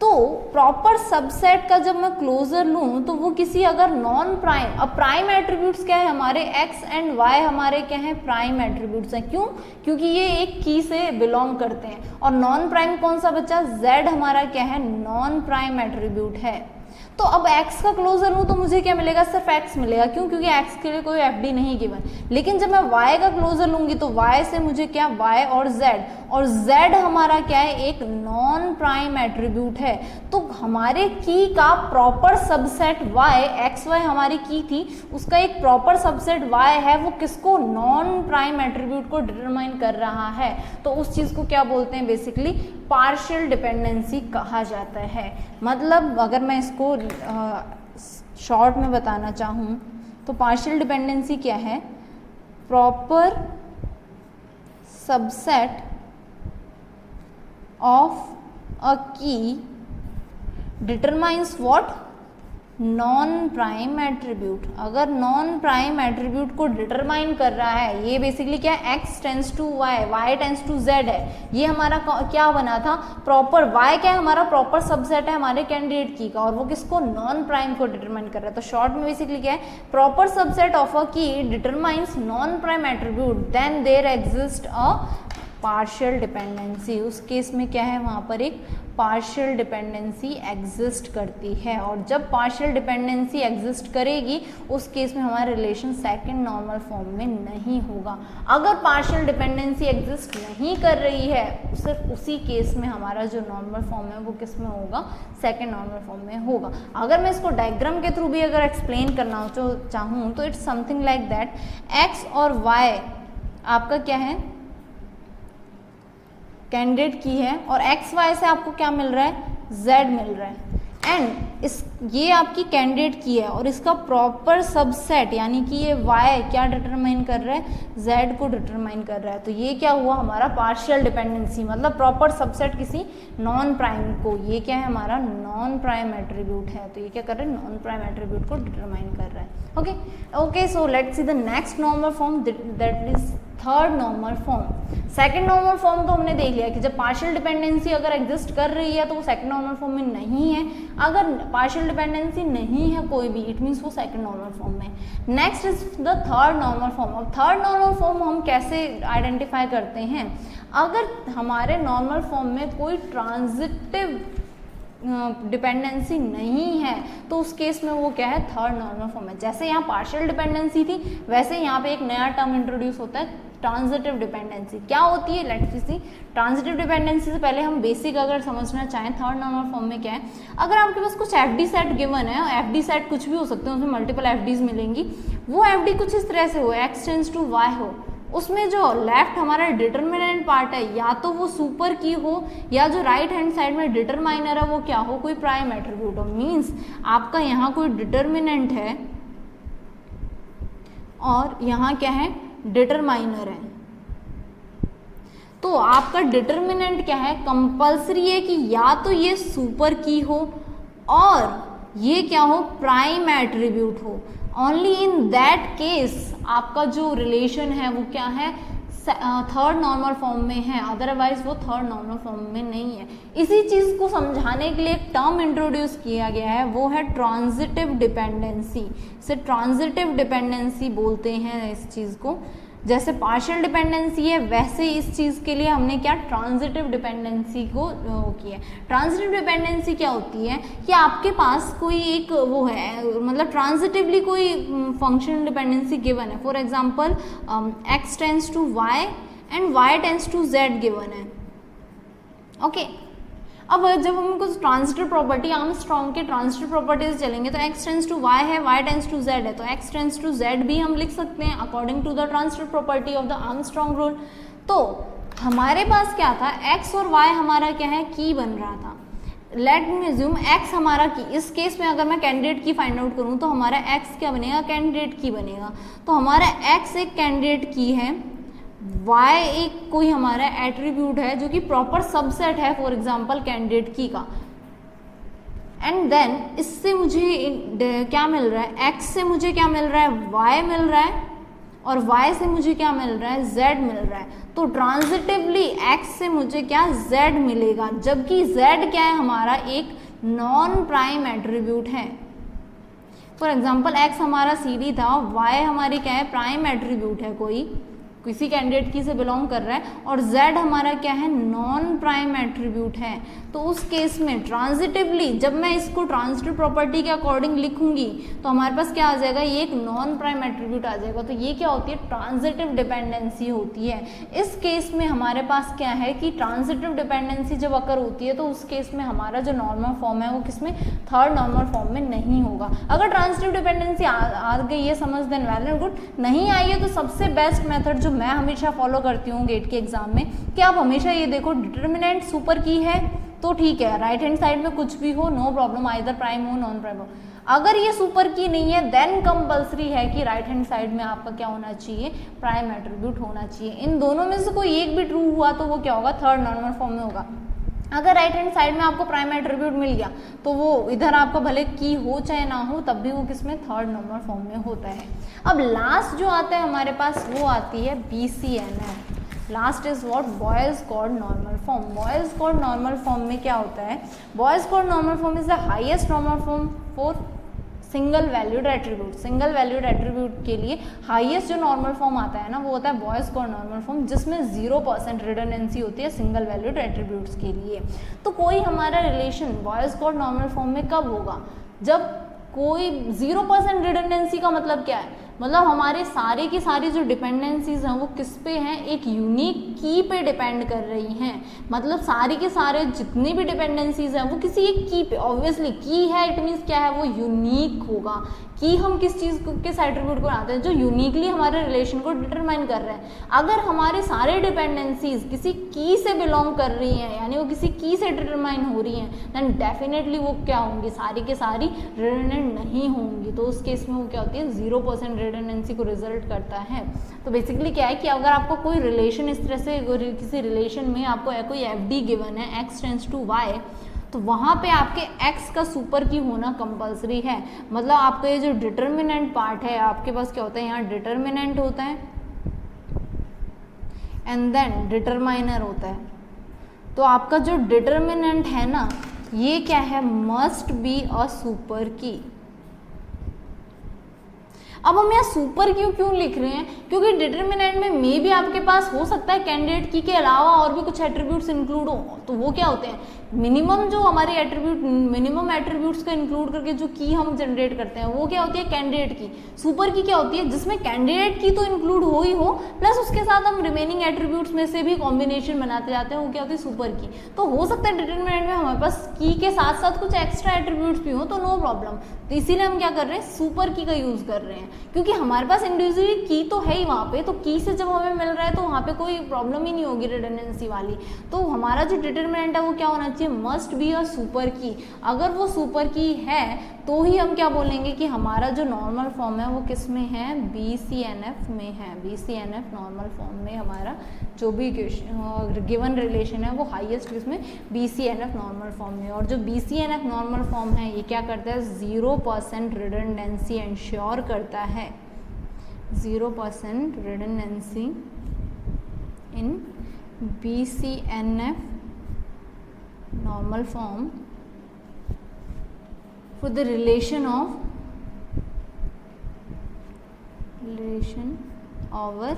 तो प्रॉपर सबसेट का जब मैं क्लोजर लूं तो वो किसी अगर नॉन प्राइम, अब प्राइम एट्रीब्यूट्स क्या है हमारे, X एंड Y हमारे क्या है, प्राइम एट्रीब्यूट्स हैं। क्यों, क्योंकि ये एक की से बिलोंग करते हैं। और नॉन प्राइम कौन सा बच्चा, Z हमारा क्या है, नॉन प्राइम एट्रीब्यूट है। तो अब x का क्लोजर लूँ तो मुझे क्या मिलेगा, सिर्फ x मिलेगा। क्यों, क्योंकि x के लिए कोई FD नहीं गिवन। लेकिन जब मैं y का क्लोजर लूंगी तो y से मुझे क्या, y और z, और z हमारा क्या है, एक नॉन प्राइम एट्रीब्यूट है। तो हमारे की का proper subset y, x y हमारी की थी, उसका एक प्रॉपर सबसेट y है, वो किसको, नॉन प्राइम एट्रीब्यूट को डिटरमाइन कर रहा है। तो उस चीज को क्या बोलते हैं, बेसिकली पार्शियल डिपेंडेंसी कहा जाता है। मतलब अगर मैं इसको शॉर्ट में बताना चाहूँ तो पार्शियल डिपेंडेंसी क्या है, proper subset of a key determines what, non prime attribute. अगर नॉन प्राइम एट्रीब्यूट को डिटरमाइन कर रहा है, ये बेसिकली क्या है, x tends to y, y tends to z है, ये हमारा क्या बना था, प्रॉपर y क्या है, हमारा प्रॉपर सबसेट है हमारे कैंडिडेट की का, और वो किसको, नॉन प्राइम को डिटरमाइन कर रहा है। तो शॉर्ट में बेसिकली क्या है, proper subset of a key determines non prime attribute, then there exist a partial dependency. उस केस में क्या है, वहाँ पर एक पार्शियल डिपेंडेंसी एग्जिस्ट करती है, और जब पार्शियल डिपेंडेंसी एग्जिस्ट करेगी उस केस में हमारा रिलेशन सेकंड नॉर्मल फॉर्म में नहीं होगा। अगर पार्शियल डिपेंडेंसी एग्जिस्ट नहीं कर रही है, सिर्फ उसी केस में हमारा जो नॉर्मल फॉर्म है वो किस में होगा, सेकंड नॉर्मल फॉर्म में होगा। अगर मैं इसको डायग्राम के थ्रू भी अगर एक्सप्लेन करना चाहूँ तो it's something like that, x और वाई आपका क्या है, कैंडिडेट की है, और एक्स वाई से आपको क्या मिल रहा है, z मिल रहा है, एंड ये आपकी कैंडिडेट की है, और इसका प्रॉपर सबसेट यानी कि ये y क्या डिटरमाइन कर रहा है, z को डिटरमाइन कर रहा है। तो ये क्या हुआ, हमारा पार्शियल डिपेंडेंसी, मतलब प्रॉपर सबसेट किसी नॉन प्राइम को, ये क्या है, हमारा नॉन प्राइम एट्रीब्यूट है। तो ये क्या कर रहा है, नॉन प्राइम एट्रीब्यूट को डिटरमाइन कर रहा है। Okay, so let's see the next normal form, that is third normal form. Second normal form तो हमने देख लिया कि जब पार्शियल डिपेंडेंसी अगर एग्जिस्ट कर रही है तो वो सेकंड नॉर्मल फॉर्म में नहीं है, अगर पार्शियल डिपेंडेंसी नहीं है कोई भी, इट मीन्स वो सेकंड नॉर्मल फॉर्म में। Next is the third normal form. अब थर्ड नॉर्मल फॉर्म हम कैसे आइडेंटिफाई करते हैं, अगर हमारे नॉर्मल फॉर्म में कोई ट्रांजिटिव डिपेंडेंसी नहीं है तो उस केस में वो क्या है, थर्ड नॉर्मल फॉर्म है। जैसे यहाँ पार्शियल डिपेंडेंसी थी, वैसे यहाँ पे एक नया टर्म इंट्रोड्यूस होता है, ट्रांजिटिव डिपेंडेंसी। क्या होती है, लेट्स सी। ट्रांजिटिव डिपेंडेंसी से पहले हम बेसिक अगर समझना चाहें, थर्ड नॉर्मल फॉर्म में क्या है, अगर आपके पास कुछ एफ डी सेट गिवन है, एफ डी सेट कुछ भी हो सकते हैं, उसमें मल्टीपल एफ डीज मिलेंगी, वो एफ डी कुछ इस तरह से हो, एक्स टेंस टू वाई हो, उसमें जो लेफ्ट हमारा डिटर्मिनेंट पार्ट है या तो वो सुपर की हो, या जो राइट हैंड साइड में डिटरमाइनर है वो क्या हो, कोई प्राइम एट्रीब्यूट हो। मीन्स आपका यहाँ कोई डिटर्मिनेंट है और यहाँ क्या है, डिटरमाइनर है। तो आपका डिटर्मिनेंट क्या है, कंपल्सरी है कि या तो ये सुपर की हो और ये क्या हो, प्राइम एट्रीब्यूट हो। ओनली इन दैट केस आपका जो रिलेशन है वो क्या है, थर्ड नॉर्मल फॉर्म में है, अदरवाइज वो थर्ड नॉर्मल फॉर्म में नहीं है। इसी चीज को समझाने के लिए एक टर्म इंट्रोड्यूस किया गया है, वो है ट्रांजिटिव डिपेंडेंसी। इसे ट्रांजिटिव डिपेंडेंसी बोलते हैं इस चीज को। जैसे पार्शियल डिपेंडेंसी है, वैसे इस चीज़ के लिए हमने क्या, ट्रांजिटिव डिपेंडेंसी को किया। ट्रांजिटिव डिपेंडेंसी क्या होती है कि आपके पास कोई एक वो है, मतलब ट्रांजिटिवली कोई फंक्शनल डिपेंडेंसी गिवन है। For example x tends to y and y tends to z given है। ओके, अब जब हम कुछ ट्रांजिटिव प्रॉपर्टी, आर्मस्ट्रॉन्ग के ट्रांजिटिव प्रॉपर्टीज चलेंगे तो x टेंस टू y है, y टेंस टू z है, तो x टेंस टू z भी हम लिख सकते हैं according to the transitive property of the Armstrong rule. तो हमारे पास क्या था, x और y हमारा क्या है, की बन रहा था। लेट मी अज्यूम x हमारा की, इस केस में अगर मैं कैंडिडेट की फाइंड आउट करूँ तो हमारा x क्या बनेगा, कैंडिडेट की बनेगा। तो हमारा x एक कैंडिडेट की है, y एक कोई हमारा एट्रीब्यूट है जो कि प्रॉपर सबसेट है, फॉर एग्जांपल कैंडिडेट की का। एंड देन इससे मुझे क्या मिल रहा है, x से मुझे क्या मिल रहा है, y मिल रहा है, और y से मुझे क्या मिल रहा है, z मिल रहा है। तो ट्रांजिटिवली x से मुझे क्या, z मिलेगा, जबकि z क्या है, हमारा एक नॉन प्राइम एट्रीब्यूट है। फॉर एग्जाम्पल x हमारा CD था, y हमारी क्या है, प्राइम एट्रीब्यूट है कोई, किसी कैंडिडेट की से बिलोंग कर रहा है और Z हमारा क्या है, नॉन प्राइम एट्रीब्यूट है, तो उस केस में ट्रांजिटिवली जब मैं इसको ट्रांजिटिव प्रॉपर्टी के अकॉर्डिंग लिखूंगी तो हमारे पास क्या आ जाएगा, ये एक नॉन प्राइम एट्रीब्यूट आ जाएगा। तो ये क्या होती है, ट्रांजिटिव डिपेंडेंसी होती है। इस केस में हमारे पास क्या है कि ट्रांजिटिव डिपेंडेंसी जब अकर होती है तो उस केस में हमारा जो नॉर्मल फॉर्म है वो किसमें, थर्ड नॉर्मल फॉर्म में नहीं होगा। अगर ट्रांजिटिव डिपेंडेंसी आ गई है समझ, देन वेल एंड गुड। नहीं आई है तो सबसे बेस्ट मेथड जो मैं हमेशा फॉलो करती हूँ गेट के एग्जाम में, कि आप हमेशा ये देखो डिटर्मिनेंट सुपर की है तो ठीक है, राइट हैंड साइड में कुछ भी हो नो प्रॉब्लम, आइदर प्राइम हो नॉन प्राइम हो। अगर ये सुपर की नहीं है देन कंपल्सरी है कि राइट हैंड साइड में आपका क्या होना चाहिए, प्राइम एट्रीब्यूट होना चाहिए। इन दोनों में से कोई एक भी ट्रू हुआ तो वो क्या होगा, थर्ड नॉर्मल फॉर्म में होगा। अगर राइट हैंड साइड में आपको प्राइम एट्रीब्यूट मिल गया तो वो इधर आपका भले की हो चाहे ना हो तब भी वो किसमें, थर्ड नॉर्मल फॉर्म में होता है। अब लास्ट जो आता है हमारे पास वो आती है BCNF। Last is what, Boyce Codd normal form. Boyce Codd normal form में क्या होता है, Boyce Codd normal form is the highest normal form for single valued attribute. Single valued attribute के लिए हाईएस्ट जो नॉर्मल फॉर्म आता है ना वो होता है बॉयज कॉड नॉर्मल फॉर्म, जिसमें 0% रिडंडेंसी होती है सिंगल वैल्यूड एट्रीब्यूट्स के लिए। तो कोई हमारा relation Boyce Codd normal form में कब होगा, जब कोई 0% रिडंडेंसी का मतलब क्या है, मतलब हमारे सारे की सारी जो डिपेंडेंसीज हैं वो किस पे हैं, एक यूनिक की पे डिपेंड कर रही हैं। मतलब सारी के सारे जितनी भी डिपेंडेंसीज हैं वो किसी एक की पे, ऑब्वियसली की है इट मीन्स क्या है, वो यूनिक होगा। कि हम किस चीज़ को, किस एट्रीब्यूट को बनाते हैं, जो यूनिकली हमारे रिलेशन को डिटरमाइन कर रहे हैं। अगर हमारे सारे डिपेंडेंसीज किसी की से बिलोंग कर रही हैं, यानी वो किसी की से डिटरमाइन हो रही हैं, देन डेफिनेटली वो क्या होंगी, सारी के सारी रिडंडेंट नहीं होंगी। तो उस केस में वो क्या होती है, 0% रिडंडेंसी को रिजल्ट करता है। तो बेसिकली क्या है कि अगर आपको कोई रिलेशन इस तरह से, किसी रिलेशन में आपको कोई FD गिवन है x टेंड्स टू y, तो वहाँ पे आपके x का सुपर की होना कंपलसरी है। मतलब आपका ये जो डिटर्मिनेंट पार्ट है, आपके पास क्या होता है, यहाँ डिटर्मिनेंट होता है एंड देन डिटरमाइनर होता है। तो आपका जो डिटर्मिनेंट है ना, ये क्या है, मस्ट बी अ सुपर की। अब हम यहाँ सुपर क्यों लिख रहे हैं, क्योंकि डिटर्मिनेंट में मे भी आपके पास हो सकता है कैंडिडेट की के अलावा और भी कुछ एट्रीब्यूट्स इंक्लूड हो। तो वो क्या होते हैं, मिनिमम जो हमारे एट्रीब्यूट, मिनिमम एट्रीब्यूट्स को इंक्लूड करके जो की हम जनरेट करते हैं वो क्या होती है, कैंडिडेट की। सुपर की क्या होती है, जिसमें कैंडिडेट की तो इंक्लूड हो ही हो, प्लस उसके साथ हम रिमेनिंग एट्रीब्यूट्स में से भी कॉम्बिनेशन बनाते जाते हैं, वो क्या होती है, सुपर की। तो हो सकता है डिटर्मिनेंट में हमारे पास की के साथ साथ कुछ एक्स्ट्रा एट्रीब्यूट्स भी हो, तो नो प्रॉब्लम। तो इसीलिए हम क्या कर रहे हैं, सुपर की का यूज कर रहे हैं, क्योंकि हमारे पास इंडिविजुअली की तो है ही वहाँ पे, तो की से जब हमें मिल रहा है तो वहाँ पे कोई प्रॉब्लम ही नहीं होगी रिडंडेंसी वाली। तो हमारा जो डिटर्मिनेंट है वो क्या होना चाहिए, मस्ट बी अ सुपर की। अगर वो सुपर की है तो ही हम क्या बोलेंगे कि हमारा जो नॉर्मल फॉर्म है वो किस में है, BCNF में है। BCNF नॉर्मल फॉर्म में हमारा जो भी गिवन रिलेशन है वो हाईएस्ट किसमें, BCNF नॉर्मल फॉर्म में। और जो BCNF नॉर्मल फॉर्म है ये क्या करता है, 0% रिडंडेंसी इंश्योर करता है, 0% redundancy in BCNF normal form for the relation over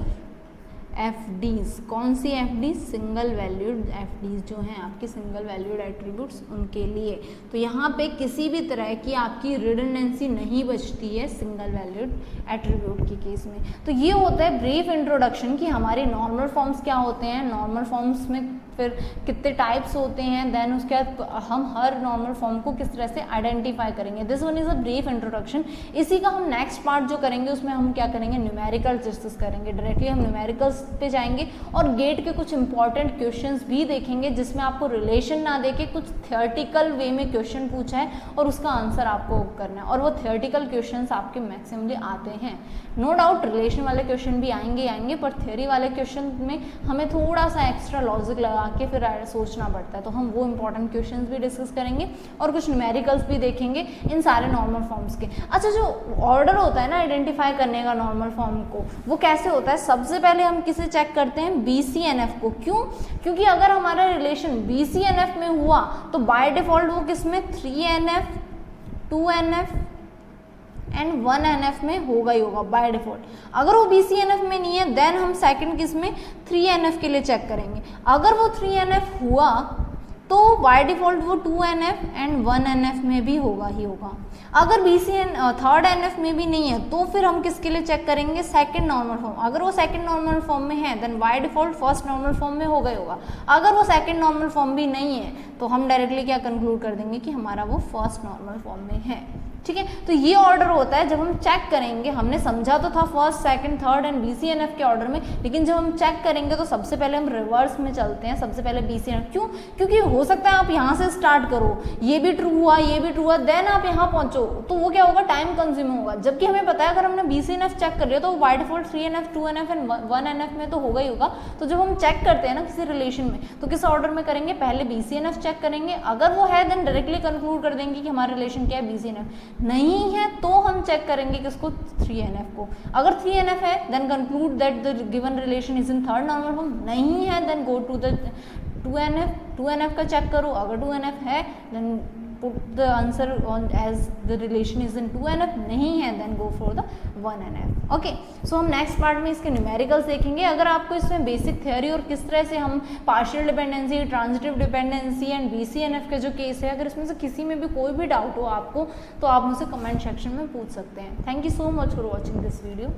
FDs। कौन सी FDs, सिंगल वैल्यूड FDs जो हैं आपके सिंगल वैल्यूड एट्रीब्यूट्स, उनके लिए। तो यहाँ पे किसी भी तरह की आपकी रिडंडेंसी नहीं बचती है सिंगल वैल्यूड एट्रीब्यूट के केस में। तो ये होता है ब्रीफ इंट्रोडक्शन कि हमारे नॉर्मल फॉर्म्स क्या होते हैं, नॉर्मल फॉर्म्स में फिर कितने टाइप्स होते हैं, देन उसके बाद हम हर नॉर्मल फॉर्म को किस तरह से आइडेंटिफाई करेंगे। This one is a brief introduction. इसी का हम नेक्स्ट पार्ट जो करेंगे उसमें हम क्या करेंगे, न्यूमेरिकल्स डिस्कस करेंगे। डायरेक्टली हम न्यूमेरिकल्स पे जाएंगे और गेट के कुछ इंपॉर्टेंट क्वेश्चंस भी देखेंगे, जिसमें आपको रिलेशन ना देके कुछ थियोरेटिकल वे में क्वेश्चन पूछा है और उसका आंसर आपको करना है। और वो थियोरेटिकल क्वेश्चंस आपके मैक्सिममली आते हैं, नो डाउट रिलेशन वाले क्वेश्चन भी आएंगे, पर थ्योरी वाले क्वेश्चन में हमें थोड़ा सा एक्स्ट्रा लॉजिक लगा के फिर सोचना पड़ता है। तो हम वो इंपॉर्टेंट क्वेश्चंस भी डिस्कस करेंगे और कुछ न्यूमेरिकल्स भी देखेंगे इन सारे नॉर्मल फॉर्म्स के। अच्छा, जो ऑर्डर होता है ना आइडेंटिफाई करने का नॉर्मल फॉर्म को, वो कैसे होता है, सबसे पहले हम किसे चेक करते हैं, BCNF को। क्यों, क्योंकि अगर हमारा रिलेशन BCNF में हुआ तो बाय डिफॉल्ट वो किस में, 3NF, 2NF एंड 1NF में होगा ही होगा बाय डिफॉल्ट। अगर वो BCNF में नहीं है देन हम सेकंड किस में 3NF के लिए चेक करेंगे। अगर वो 3NF हुआ तो बाय डिफॉल्ट वो 2NF एंड 1NF में भी होगा ही होगा। अगर थर्ड NF में भी नहीं है तो फिर हम किसके लिए चेक करेंगे, सेकंड नॉर्मल फॉर्म। अगर वो सेकंड नॉर्मल फॉर्म में है then by default first normal form में होगा ही होगा। अगर वो सेकंड नॉर्मल फॉर्म भी नहीं है तो हम डायरेक्टली क्या कंक्लूड कर देंगे कि हमारा वो फर्स्ट नॉर्मल फॉर्म में है। ठीक है, तो ये ऑर्डर होता है जब हम चेक करेंगे। हमने समझा तो था first second third and BCNF के ऑर्डर में, लेकिन जब हम चेक करेंगे तो सबसे पहले हम रिवर्स में चलते हैं, सबसे पहले BCNF। क्यों? क्योंकि हो सकता है आप यहाँ से स्टार्ट करो, ये भी ट्रू हुआ ये भी ट्रू हुआ, देन आप यहाँ पहुंचो तो वो क्या होगा, टाइम कंज्यूमिंग होगा। जबकि हमें पता है अगर हमने BCNF चेक कर लिया तो by default 3NF 2NF and 1NF में तो होगा ही होगा। तो जब हम चेक करते हैं ना किसी रिलेशन में तो किस ऑर्डर में करेंगे, पहले BCNF चेक करेंगे। अगर वो है देन डायरेक्टली कंक्लूड कर देंगे कि हमारा रिलेशन क्या है, BCNF। नहीं है तो हम चेक करेंगे किसको, 3NF को। अगर 3NF है then conclude that the given relation is in third normal form. नहीं है then go to the 2NF का चेक करो। अगर 2NF है then put the answer on as the relation is in 2NF। नहीं है then go for the 1NF। Okay, so हम next part में इसके न्यूमेरिकल्स देखेंगे। अगर आपको इसमें बेसिक थ्योरी और किस तरह से हम partial dependency, transitive dependency and BCNF के जो केस है, अगर इसमें से किसी में भी कोई भी डाउट हो आपको तो आप मुझसे कमेंट सेक्शन में पूछ सकते हैं। Thank you so much for watching this video.